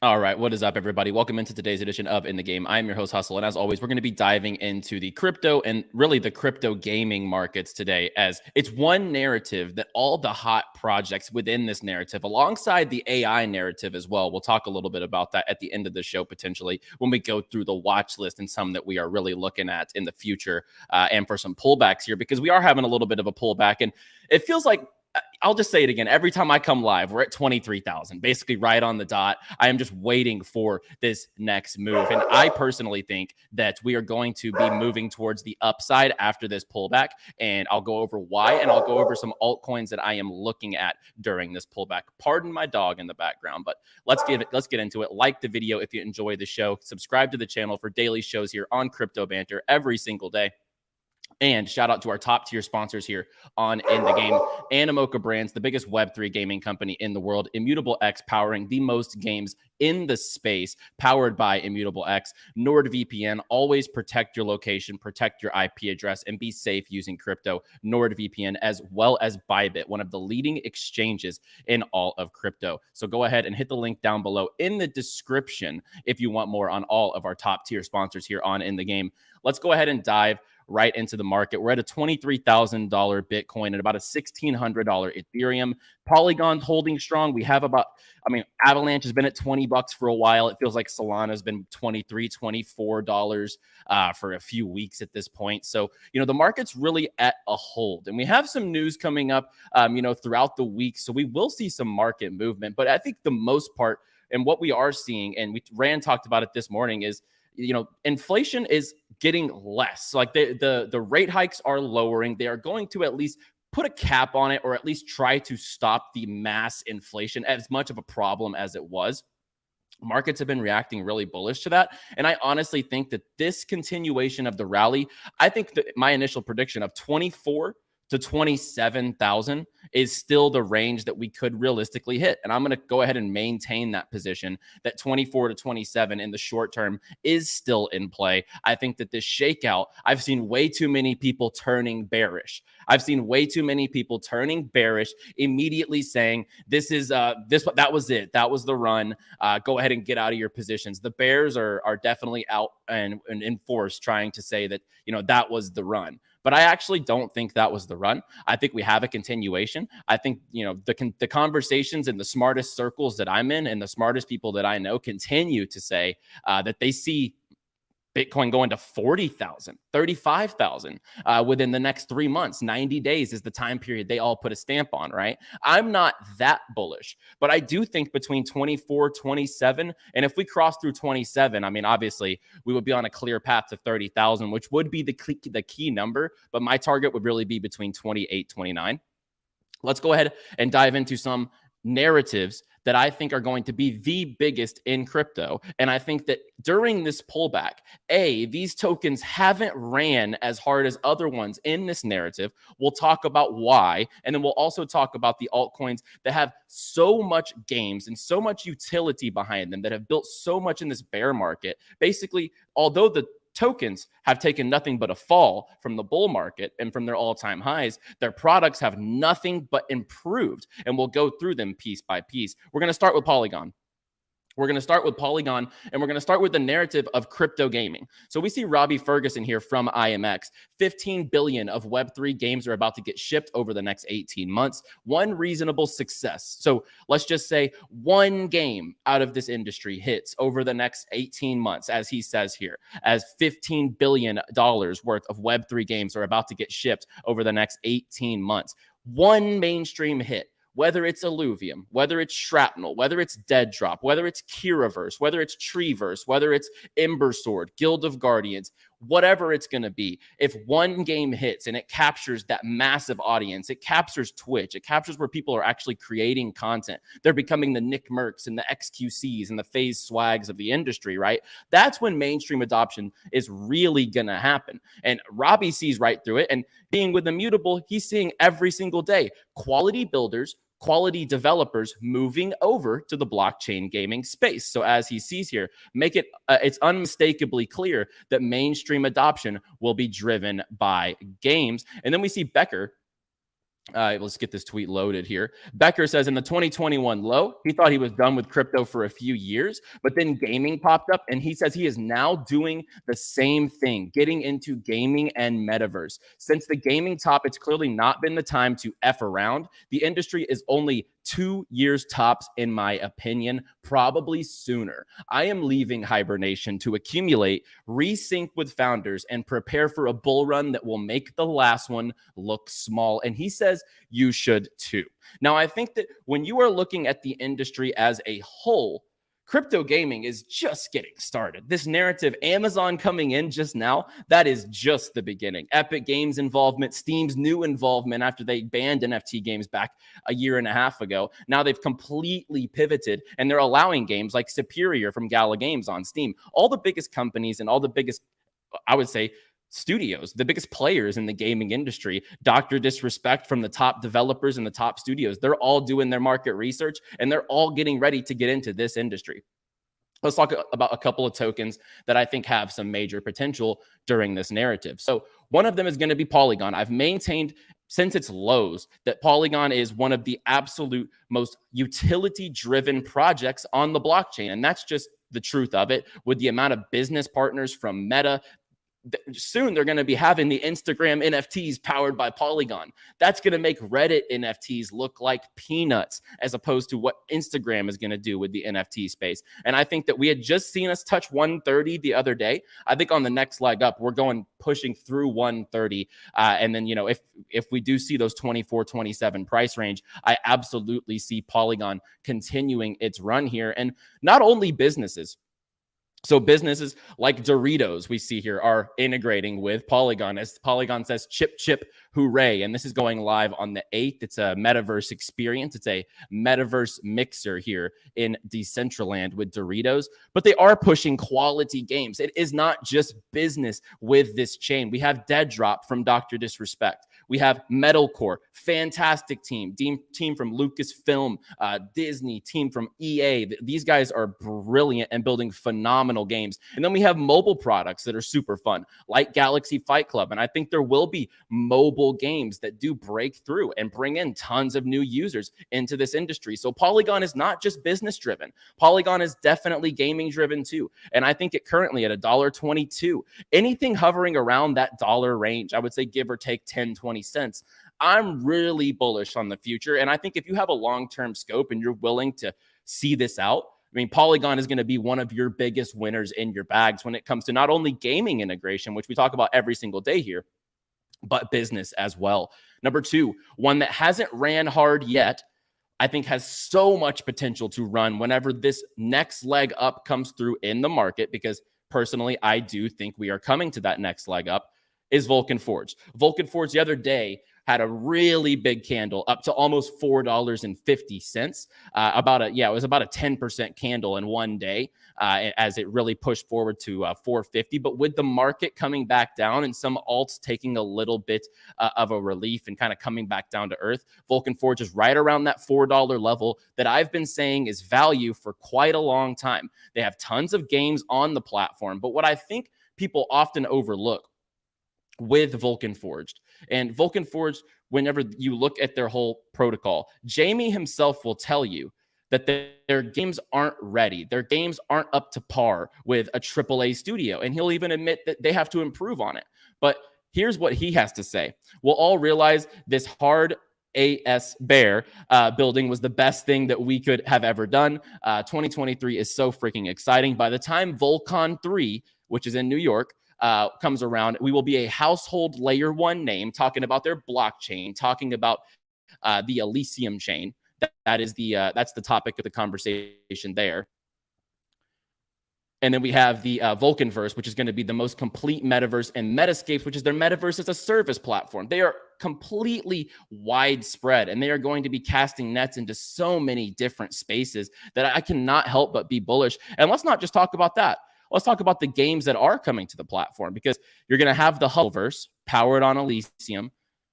All right, what is up, everybody? Welcome into today's edition of In the Game. I'm your host, Hustle, and as always, we're going to be diving into the crypto and really the crypto gaming markets today, as it's one narrative that all the hot projects within this narrative, alongside the AI narrative as well. We'll talk a little bit about that at the end of the show, potentially, when we go through the watch list and some that we are really looking at in the future, and for some pullbacks here, because we are having a little bit of a pullback, and it feels like I'll just say it again. Every time I come live, we're at 23,000, basically right on the dot. I am just waiting for this next move. And I personally think that we are going to be moving towards the upside after this pullback. And I'll go over why, and I'll go over some altcoins that I am looking at during this pullback. Pardon my dog in the background, but let's get into it. Like the video if you enjoy the show. Subscribe to the channel for daily shows here on Crypto Banter every single day. And shout out to our top tier sponsors here on In the Game. Animoca Brands, the biggest Web3 gaming company in the world. 𝗵𝗵𝘃, powering the most games in the space, powered by 𝗵𝗵𝘃. NordVPN, always protect your location, protect your IP address, and be safe using crypto. NordVPN, as well as Bybit, one of the leading exchanges in all of crypto. So go ahead and hit the link down below in the description if you want more on all of our top tier sponsors here on In the Game. Let's go ahead and dive right into the market. We're at a $23,000 Bitcoin and about a $1,600 Ethereum. Polygon holding strong. We have about, Avalanche has been at 20 bucks for a while. It feels like Solana has been $23, $24 for a few weeks at this point. So, the market's really at a hold. And we have some news coming up, throughout the week. So we will see some market movement. But I think the most part, and what we are seeing, and Rand talked about it this morning, is inflation is getting less. Like the rate hikes are lowering. They are going to at least put a cap on it, or at least try to stop the mass inflation as much of a problem as it was. Markets have been reacting really bullish to that. And I honestly think that this continuation of the rally, I think that my initial prediction of 24 to 27,000 is still the range that we could realistically hit. And I'm going to go ahead and maintain that position, that 24 to 27 in the short term is still in play. I think that this shakeout, I've seen way too many people turning bearish. I've seen way too many people turning bearish, immediately saying, that was it. That was the run. Go ahead and get out of your positions. The bears are definitely out and in force trying to say that, that was the run. But I actually don't think that was the run. I think we have a continuation. I think, the conversations in the smartest circles that I'm in and the smartest people that I know continue to say that they see Bitcoin going to 40,000, 35,000 within the next 3 months. 90 days is the time period they all put a stamp on, right? I'm not that bullish, but I do think between 24, 27, and if we cross through 27, obviously we would be on a clear path to 30,000, which would be the key number, but my target would really be between 28, 29. Let's go ahead and dive into some narratives that I think are going to be the biggest in crypto. And I think that during this pullback, these tokens haven't ran as hard as other ones in this narrative. We'll talk about why. And then we'll also talk about the altcoins that have so much games and so much utility behind them, that have built so much in this bear market. Basically, although the tokens have taken nothing but a fall from the bull market and from their all-time highs, their products have nothing but improved. And we'll go through them piece by piece. We're going to start with Polygon. We're going to start with Polygon, and we're going to start with the narrative of crypto gaming. So we see 𝗵𝗵𝘃 here from IMX. 15 billion of Web3 games are about to get shipped over the next 18 months. One reasonable success. So let's just say one game out of this industry hits over the next 18 months, as he says here, as $15 billion worth of Web3 games are about to get shipped over the next 18 months. One mainstream hit. Whether it's Illuvium, whether it's Shrapnel, whether it's Dead Drop, whether it's Kiraverse, whether it's Treeverse, whether it's Ember Sword, Guild of Guardians, whatever it's going to be, if one game hits and it captures that massive audience, it captures Twitch, it captures where people are actually creating content, they're becoming the Nick Mercs and the XQCs and the FaZe Swags of the industry, right? That's when mainstream adoption is really going to happen. And Robbie sees right through it. And being with Immutable, he's seeing every single day quality builders, quality developers moving over to the blockchain gaming space. So as he sees here, it's unmistakably clear that mainstream adoption will be driven by games. And then we see Becker Let's get this tweet loaded here. Becker says in the 2021 low, he thought he was done with crypto for a few years, but then gaming popped up, and he says he is now doing the same thing, getting into gaming and metaverse. Since the gaming top, it's clearly not been the time to F around. The industry is only 2 years tops, in my opinion, probably sooner. I am leaving hibernation to accumulate, resync with founders, and prepare for a bull run that will make the last one look small. And he says you should too. Now, I think that when you are looking at the industry as a whole, crypto gaming is just getting started. This narrative, Amazon coming in just now, that is just the beginning. Epic Games involvement, Steam's new involvement after they banned NFT games back a year and a half ago. Now they've completely pivoted and they're allowing games like Superior from Gala Games on Steam. All the biggest companies and all the biggest, I would say, studios, the biggest players in the gaming industry, 𝗕𝗏𝗏 from the top developers and the top studios, they're all doing their market research and they're all getting ready to get into this industry. Let's talk about a couple of tokens that I think have some major potential during this narrative. So one of them is going to be Polygon. I've maintained since its lows that Polygon is one of the absolute most utility-driven projects on the blockchain. And that's just the truth of it. With the amount of business partners from Meta, soon they're going to be having the Instagram NFTs powered by Polygon. That's going to make Reddit NFTs look like peanuts as opposed to what Instagram is going to do with the NFT space. And I think that we had just seen us touch 130 the other day. I think on the next leg up, we're going pushing through 130. And then, you know, if we do see those 24, 27 price range, I absolutely see Polygon continuing its run here. And not only businesses, so businesses like Doritos, we see here, are integrating with Polygon. As Polygon says, chip, chip, hooray. And this is going live on the 8th. It's a metaverse experience. It's a metaverse mixer here in Decentraland with Doritos. But they are pushing quality games. It is not just business with this chain. We have Dead Drop from 𝗕𝗏𝗏. We have Metalcore, fantastic team from Lucasfilm, Disney, team from EA. These guys are brilliant and building phenomenal games. And then we have mobile products that are super fun, like Galaxy Fight Club. And I think there will be mobile games that do break through and bring in tons of new users into this industry. So Polygon is not just business driven. Polygon is definitely gaming driven too. And I think it currently at $1.22, anything hovering around that dollar range, I would say give or take 10, 20 cents. I'm really bullish on the future. And I think if you have a long-term scope and you're willing to see this out, I mean, Polygon is going to be one of your biggest winners in your bags when it comes to not only gaming integration, which we talk about every single day here, but business as well. Number two, one that hasn't ran hard yet, I think has so much potential to run whenever this next leg up comes through in the market, because personally, I do think we are coming to that next leg up, is Vulcan Forge. Vulcan Forge the other day had a really big candle up to almost $4.50. It was about a 10% candle in one day as it really pushed forward to $4.50. But with the market coming back down and some alts taking a little bit of a relief and kind of coming back down to earth, Vulcan Forge is right around that $4 level that I've been saying is value for quite a long time. They have tons of games on the platform. But what I think people often overlook with Vulcan Forged. And Vulcan Forged, whenever you look at their whole protocol, Jamie himself will tell you that their games aren't ready. Their games aren't up to par with a AAA studio. And he'll even admit that they have to improve on it. But here's what he has to say. We'll all realize this hard AS Bear building was the best thing that we could have ever done. 2023 is so freaking exciting. By the time Vulcan 3, which is in New York, comes around, we will be a household layer one name, talking about their blockchain, talking about the Elysium chain. That's the topic of the conversation there. And then we have the Vulcanverse, which is going to be the most complete metaverse, and Metascapes, which is their metaverse as a service platform. They are completely widespread, and they are going to be casting nets into so many different spaces that I cannot help but be bullish. And let's not just talk about that. Let's talk about the games that are coming to the platform, because you're going to have the Hustleverse powered on Elysium.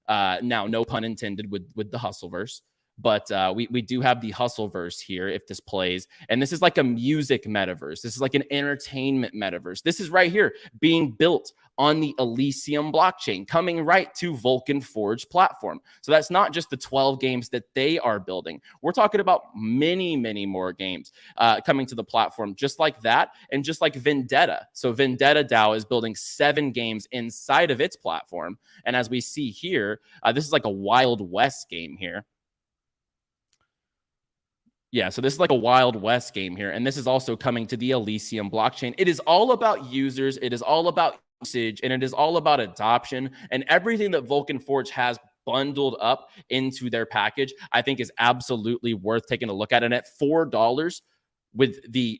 Now, no pun intended with the Hustleverse. but we do have the Hustleverse here if this plays. And this is like a music metaverse. This is like an entertainment metaverse. This is right here being built on the Elysium blockchain, coming right to Vulcanverse platform. So that's not just the 12 games that they are building. We're talking about many, many more games coming to the platform, just like that, and just like Vendetta. So Vendetta DAO is building 7 games inside of its platform. And as we see here, this is like a Wild West game here. Yeah, so this is like a Wild West game here. And this is also coming to the Elysium blockchain. It is all about users. It is all about usage, and it is all about adoption, and everything that Vulcanverse has bundled up into their package, I think is absolutely worth taking a look at. And at $4 with the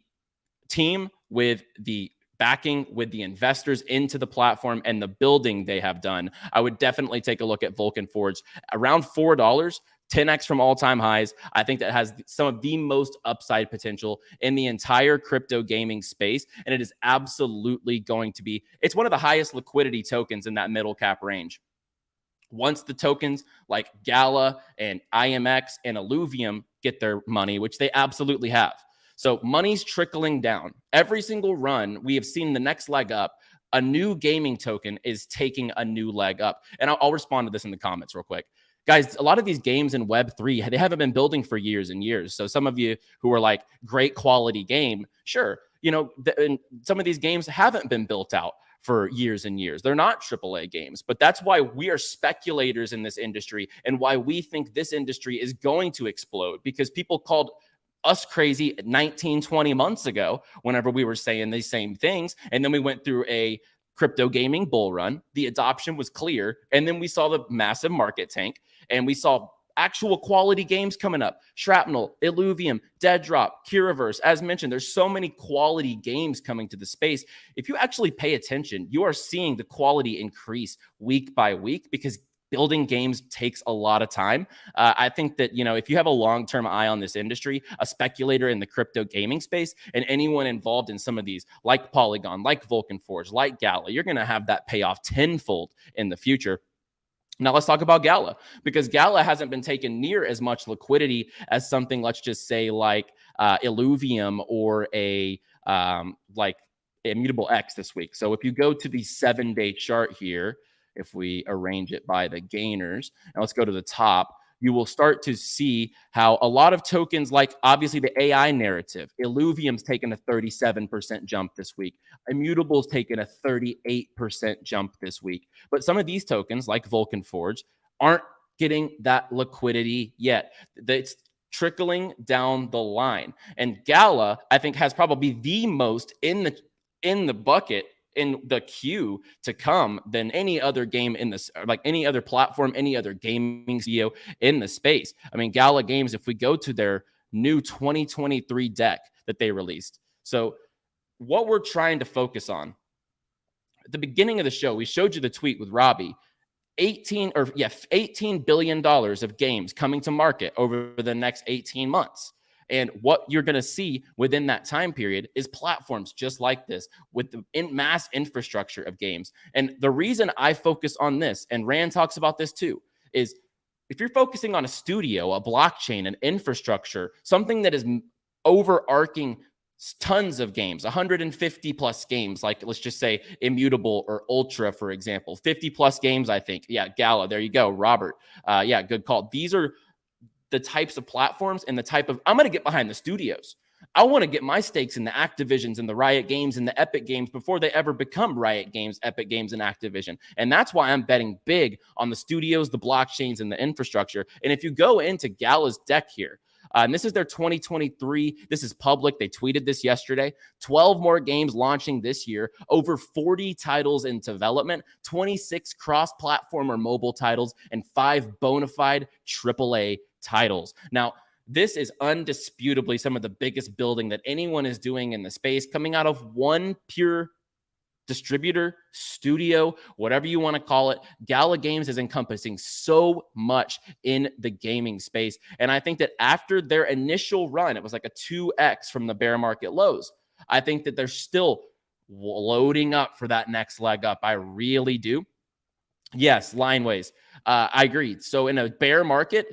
team, with the backing, with the investors into the platform and the building they have done, I would definitely take a look at Vulcanverse around $4. 10x from all-time highs. I think that has some of the most upside potential in the entire crypto gaming space. And it is absolutely going to be, it's one of the highest liquidity tokens in that middle cap range. Once the tokens like Gala and IMX and Illuvium get their money, which they absolutely have. So money's trickling down. Every single run, we have seen the next leg up. A new gaming token is taking a new leg up. And I'll respond to this in the comments real quick. Guys, a lot of these games in Web3, they haven't been building for years and years. So some of you who are like, great quality game, sure, you know, some of these games haven't been built out for years and years. They're not AAA games, but that's why we are speculators in this industry and why we think this industry is going to explode, because people called us crazy 19, 20 months ago whenever we were saying these same things. And then we went through a crypto gaming bull run. The adoption was clear. And then we saw the massive market tank, and we saw actual quality games coming up. Shrapnel, Illuvium, Dead Drop, 𝗕𝗄verse. As mentioned, there's so many quality games coming to the space. If you actually pay attention, you are seeing the quality increase week by week, because building games takes a lot of time. I think that, you know, if you have a long-term eye on this industry, a speculator in the crypto gaming space, and anyone involved in some of these, like Polygon, like Vulcanverse, like Gala, you're going to have that payoff tenfold in the future. Now let's talk about Gala, because Gala hasn't been taking near as much liquidity as something, let's just say, like Illuvium or a like 𝗵𝗵𝗴𝘃 this week. So if you go to the 7-day chart here, if we arrange it by the gainers, and let's go to the top, you will start to see how a lot of tokens, like obviously the AI narrative, Illuvium's taken a 37% jump this week. Immutable's taken a 38% jump this week. But some of these tokens, like Vulcanverse, aren't getting that liquidity yet. It's trickling down the line. And Gala, I think, has probably the most in the bucket, in the queue to come, than any other game in this, like any other platform, any other gaming studio in the space. I mean, Gala Games, if we go to their new 2023 deck that they released. So what we're trying to focus on, at the beginning of the show, we showed you the tweet with Robbie, $18 billion of games coming to market over the next 18 months. And what you're going to see within that time period is platforms just like this with the mass infrastructure of games. And the reason I focus on this, and Rand talks about this too, is if you're focusing on a studio, a blockchain, an infrastructure, something that is overarching tons of games, 150 plus games, like let's just say Immutable or Ultra, for example, 50 plus games, I think. Yeah, Gala, there you go, Robert. Yeah, good call. These are the types of platforms and the type of, I'm going to get behind the studios. I want to get my stakes in the Activisions and the Riot Games and the Epic Games before they ever become Riot Games, Epic Games, and Activision. And that's why I'm betting big on the studios, the blockchains, and the infrastructure. And if you go into Gala's deck here, and this is their 2023. This is public. They tweeted this yesterday. 12 more games launching this year. Over 40 titles in development. 26 cross-platform or mobile titles. And 5 bona fide AAA titles. Now, this is undisputably some of the biggest building that anyone is doing in the space, coming out of one pure distributor, studio, whatever you want to call it. Gala Games is encompassing so much in the gaming space. And I think that after their initial run, it was like a 2x from the bear market lows. I think that they're still loading up for that next leg up. I really do. Yes, Lineways. I agree. So in a bear market,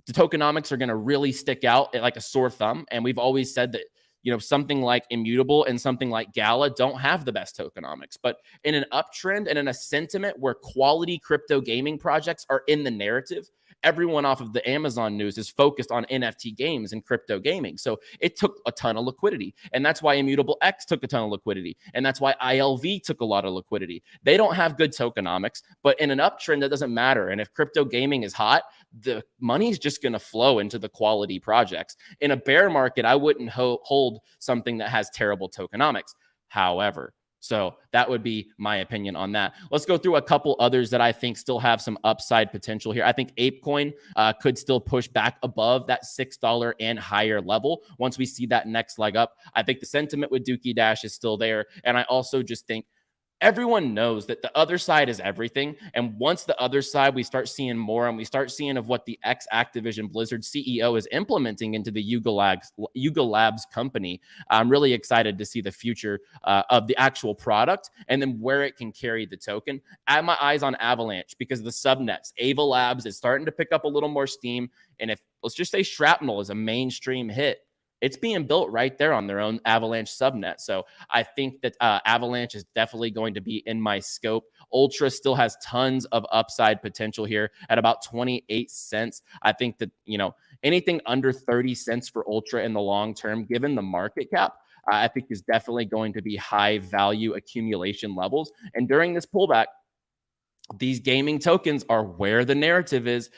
the tokenomics are going to really stick out like a sore thumb. And we've always said that, you know, something like Immutable and something like Gala don't have the best tokenomics. But in an uptrend and in a sentiment where quality crypto gaming projects are in the narrative, everyone off of the Amazon news is focused on NFT games and crypto gaming. So it took a ton of liquidity. And that's why Immutable X took a ton of liquidity. And that's why ILV took a lot of liquidity. They don't have good tokenomics, but in an uptrend, that doesn't matter. And if crypto gaming is hot, the money's just going to flow into the quality projects. In a bear market, I wouldn't hold something that has terrible tokenomics. However, so that would be my opinion on that. Let's go through a couple others that I think still have some upside potential here. I think APECoin could still push back above that $6 and higher level once we see that next leg up. I think the sentiment with Dookie Dash is still there. And I also just think everyone knows that the other side is everything. And once the other side, we start seeing more and we start seeing of what the ex-Activision Blizzard CEO is implementing into the Yuga Labs company. I'm really excited to see the future of the actual product and then where it can carry the token. I have my eyes on Avalanche because of the subnets. Ava Labs is starting to pick up a little more steam. And if, let's just say, Shrapnel is a mainstream hit, it's being built right there on their own Avalanche subnet. So I think that Avalanche is definitely going to be in my scope. Ultra still has tons of upside potential here at about 28 cents. I think that, you know, anything under 30 cents for Ultra in the long term, given the market cap, I think is definitely going to be high value accumulation levels. And during this pullback, these gaming tokens are where the narrative is,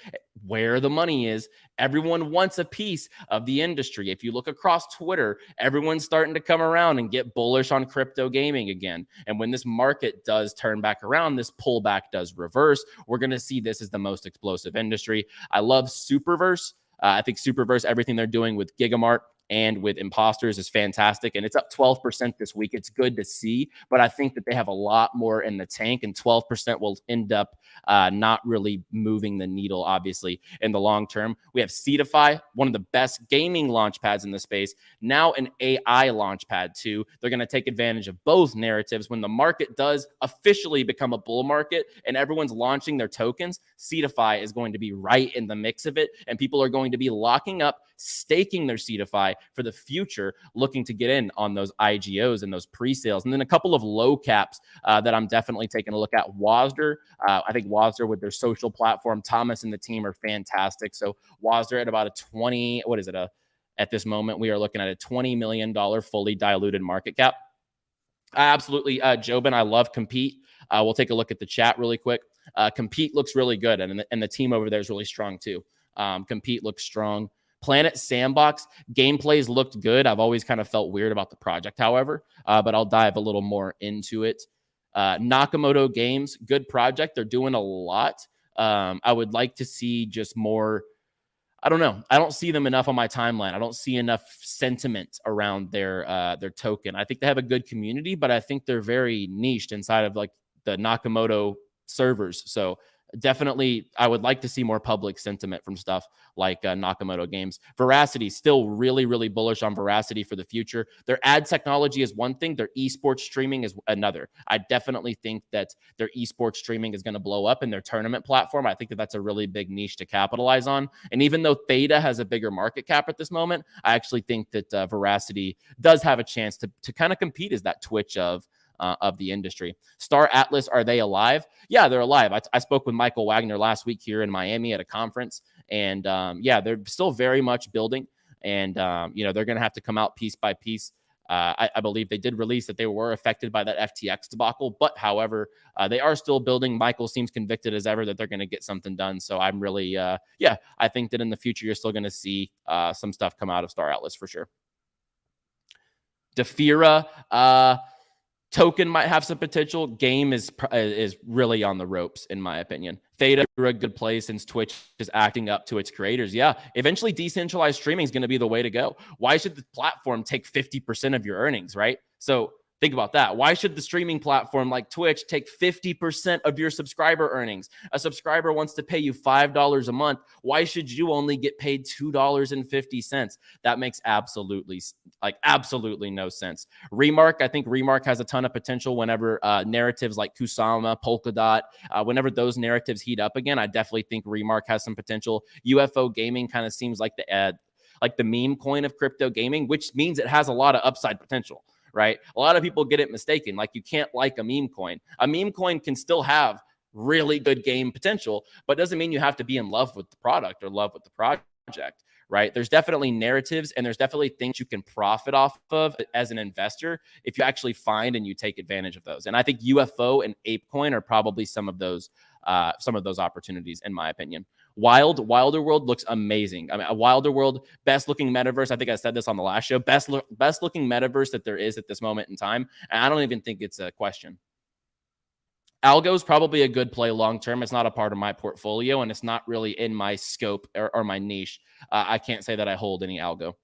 where the money is. Everyone wants a piece of the industry. If you look across Twitter, everyone's starting to come around and get bullish on crypto gaming again. And when this market does turn back around, this pullback does reverse, we're going to see this as the most explosive industry. I love Superverse. I think Superverse, everything they're doing with Gigamart and with Imposters is fantastic. And it's up 12% this week. It's good to see, but I think that they have a lot more in the tank, and 12% will end up not really moving the needle, obviously, in the long term. We have Seedify, one of the best gaming launch pads in the space, now an AI launch pad too. They're going to take advantage of both narratives. When the market does officially become a bull market and everyone's launching their tokens, Seedify is going to be right in the mix of it, and people are going to be locking up, staking their Seedify for the future, looking to get in on those IGOs and those pre-sales. And then a couple of low caps that I'm definitely taking a look at. Wasder, I think Wasder with their social platform, Thomas and the team are fantastic. So Wasder at about a 20, what is it? At this moment, we are looking at a $20 million fully diluted market cap. Absolutely, Jobin, I love Compete. We'll take a look at the chat really quick. Compete looks really good, and the team over there is really strong too. Compete looks strong. Planet Sandbox gameplays looked good. I've always kind of felt weird about the project, however, but I'll dive a little more into it. Nakamoto Games, good project. They're doing a lot. I would like to see just more. I don't know. I don't see them enough on my timeline. I don't see enough sentiment around their token. I think they have a good community, but I think they're very niched inside of like the Nakamoto servers. So definitely, I would like to see more public sentiment from stuff like Nakamoto Games. Verasity, still really, really bullish on Verasity for the future. Their ad technology is one thing. Their esports streaming is another. I definitely think that their esports streaming is going to blow up in their tournament platform. I think that that's a really big niche to capitalize on. And even though Theta has a bigger market cap at this moment, I actually think that Verasity does have a chance to kind of compete as that Twitch of the industry. StarAtlas, are they alive? Yeah, they're alive. I spoke with Michael Wagner last week here in Miami at a conference, and yeah, they're still very much building, and you know, they're going to have to come out piece by piece. I believe they did release that they were affected by that FTX debacle, but however, they are still building. Michael seems convicted as ever that they're going to get something done. So I'm really, yeah, I think that in the future, you're still going to see some stuff come out of StarAtlas for sure. 𝗕𝗵𝘃, token might have some potential. Game is really on the ropes, in my opinion. Theta, a good play since Twitch is acting up to its creators. Yeah, eventually decentralized streaming is going to be the way to go. Why should the platform take 50% of your earnings, right? So Think about that. Why should the streaming platform like Twitch take 50% of your subscriber earnings? A subscriber wants to pay you $5 a month. Why should you only get paid $2.50? That makes absolutely no sense. Remark, I think Remark has a ton of potential whenever narratives like Kusama, Polkadot, whenever those narratives heat up again, I definitely think Remark has some potential. UFO gaming kind of seems like the meme coin of crypto gaming, which means it has a lot of upside potential. Right? A lot of people get it mistaken. Like, you can't like a meme coin. A meme coin can still have really good game potential, but doesn't mean you have to be in love with the product or love with the project, right? There's definitely narratives and there's definitely things you can profit off of as an investor if you actually find and you take advantage of those. And I think UFO and APECoin are probably some of those opportunities, in my opinion. Wilder World looks amazing. I mean, a Wilder World, best looking metaverse. I think I said this on the last show. Best looking metaverse that there is at this moment in time. And I don't even think it's a question. Algo is probably a good play long term. It's not a part of my portfolio, and it's not really in my scope or my niche. I can't say that I hold any algo.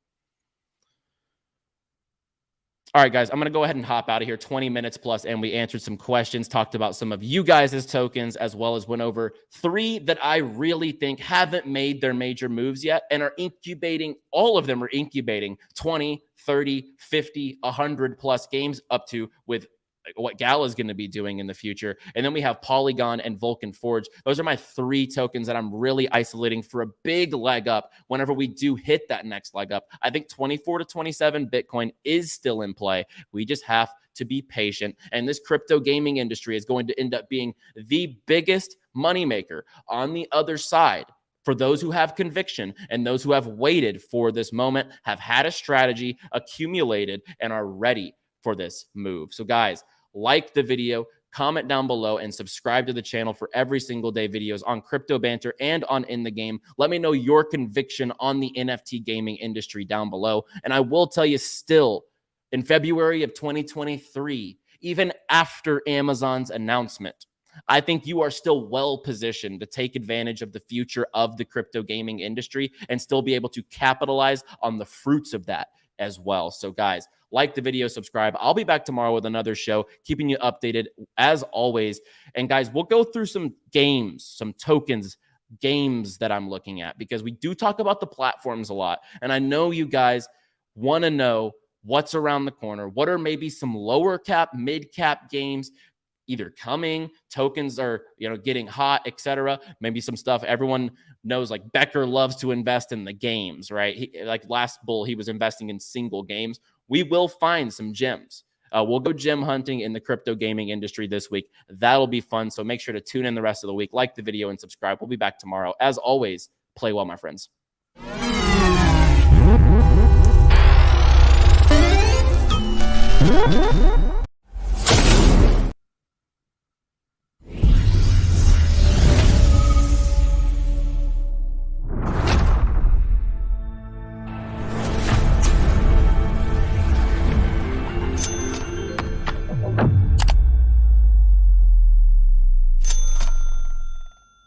All right, guys, I'm going to go ahead and hop out of here. 20 minutes plus, and we answered some questions, talked about some of you guys' tokens, as well as went over 3 that I really think haven't made their major moves yet and are incubating. All of them are incubating 20, 30, 50, 100 plus games up to with what Gala is going to be doing in the future. And then we have Polygon and Vulcanverse. Those are my 3 tokens that I'm really isolating for a big leg up whenever we do hit that next leg up. I think 24 to 27 Bitcoin is still in play. We just have to be patient. And this crypto gaming industry is going to end up being the biggest moneymaker on the other side. For those who have conviction and those who have waited for this moment, have had a strategy, accumulated, and are ready for this move. So guys, like the video, comment down below, and subscribe to the channel for every single day videos on crypto banter and on In the Game. Let me know your conviction on the NFT gaming industry down below. And I will tell you, still in February of 2023, even after Amazon's announcement, I think you are still well positioned to take advantage of the future of the crypto gaming industry and still be able to capitalize on the fruits of that as well. So guys, like the video, subscribe. I'll be back tomorrow with another show, keeping you updated as always. And guys, we'll go through some games, some tokens, games that I'm looking at, because we do talk about the platforms a lot. And I know you guys want to know what's around the corner. What are maybe some lower cap, mid cap games either coming, tokens are, getting hot, etc. Maybe some stuff everyone knows, like Becker loves to invest in the games, right? Like last bull, he was investing in single games. We will find some gems. We'll go gem hunting in the crypto gaming industry this week. That'll be fun. So make sure to tune in the rest of the week, like the video, and subscribe. We'll be back tomorrow. As always, play well, my friends.